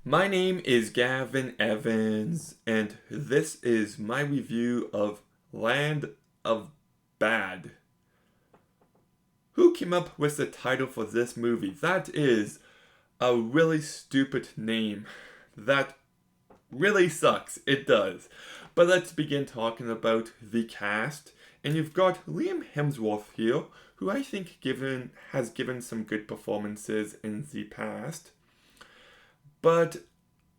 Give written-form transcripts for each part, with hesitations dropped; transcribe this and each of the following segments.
My name is Gavin Evans, and this is my review of Land of Bad. Who came up with the title for this movie? That is a really stupid name. That really sucks. It does. But let's begin talking about the cast. And you've got Liam Hemsworth here, who I think has given some good performances in the past. But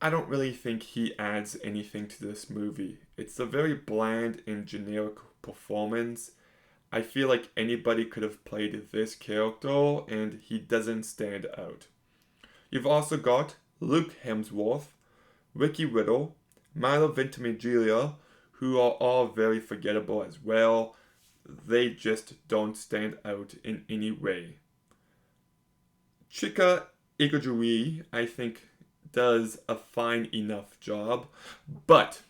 I don't really think he adds anything to this movie. It's a very bland and generic performance. I feel like anybody could have played this character and he doesn't stand out. You've also got Luke Hemsworth, Ricky Riddle, Milo Ventimiglia, who are all very forgettable as well. They just don't stand out in any way. Chika Igujuri, I think, does a fine enough job, but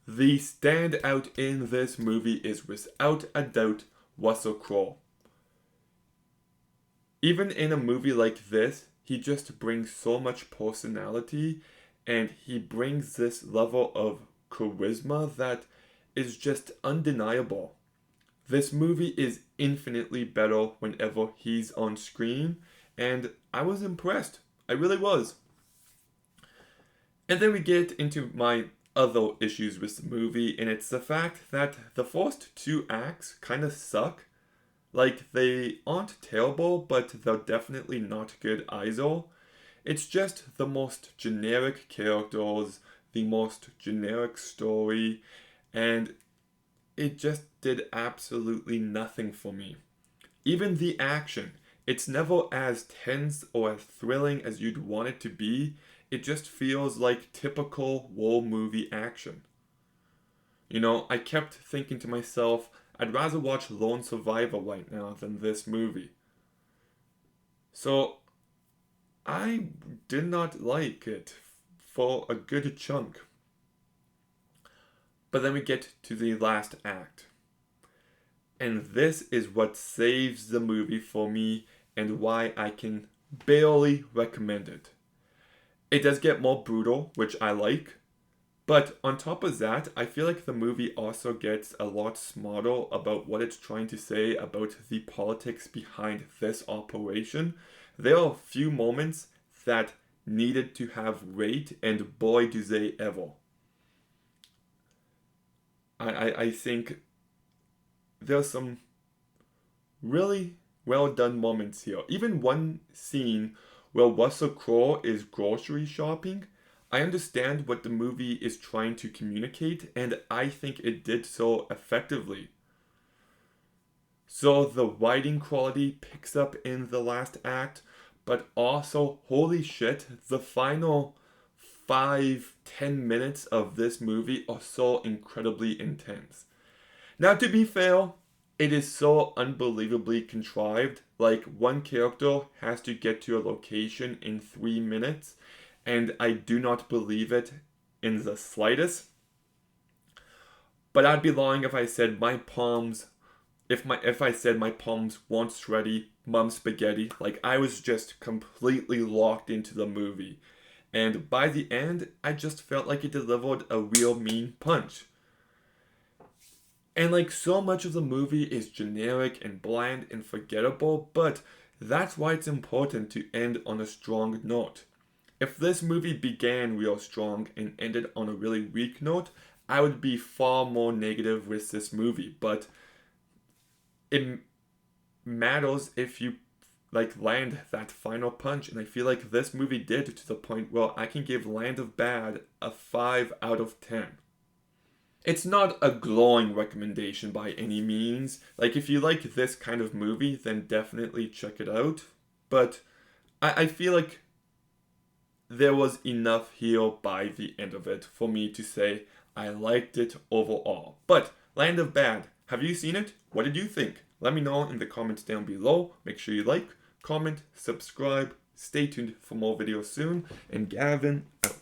the standout in this movie is without a doubt Russell Crowe. Even in a movie like this, he just brings so much personality and he brings this level of charisma that is just undeniable. This movie is infinitely better whenever he's on screen, and I was impressed. I really was. And then we get into my other issues with the movie, and it's the fact that the first two acts kind of suck. Like, they aren't terrible, but they're definitely not good either. It's just the most generic characters, the most generic story, and it just did absolutely nothing for me. Even the action, it's never as tense or as thrilling as you'd want it to be. It just feels like typical war movie action. I kept thinking to myself, I'd rather watch Lone Survivor right now than this movie. So, I did not like it for a good chunk. But then we get to the last act. And this is what saves the movie for me and why I can barely recommend it. It does get more brutal, which I like. But on top of that, I feel like the movie also gets a lot smarter about what it's trying to say about the politics behind this operation. There are a few moments that needed to have weight, and boy do they ever. I think there's some really well done moments here. Even one scene where Russell Crowe is grocery shopping, I understand what the movie is trying to communicate, and I think it did so effectively. So the writing quality picks up in the last act, but also, holy shit, the final 5-10 minutes of this movie are so incredibly intense. Now, to be fair, it is so unbelievably contrived. Like, one character has to get to a location in 3 minutes, and I do not believe it in the slightest. But I'd be lying if I said my palms, if I said my palms weren't sweaty, mum spaghetti. Like, I was just completely locked into the movie. And by the end, I just felt like it delivered a real mean punch. And like, so much of the movie is generic and bland and forgettable, but that's why it's important to end on a strong note. If this movie began real strong and ended on a really weak note, I would be far more negative with this movie. But it matters if you land that final punch, and I feel like this movie did, to the point where I can give Land of Bad a 5 out of 10. It's not a glowing recommendation by any means. Like, if you like this kind of movie, then definitely check it out. But I feel like there was enough here by the end of it for me to say I liked it overall. But Land of Bad, have you seen it? What did you think? Let me know in the comments down below. Make sure you like, comment, subscribe. Stay tuned for more videos soon. And Gavin out.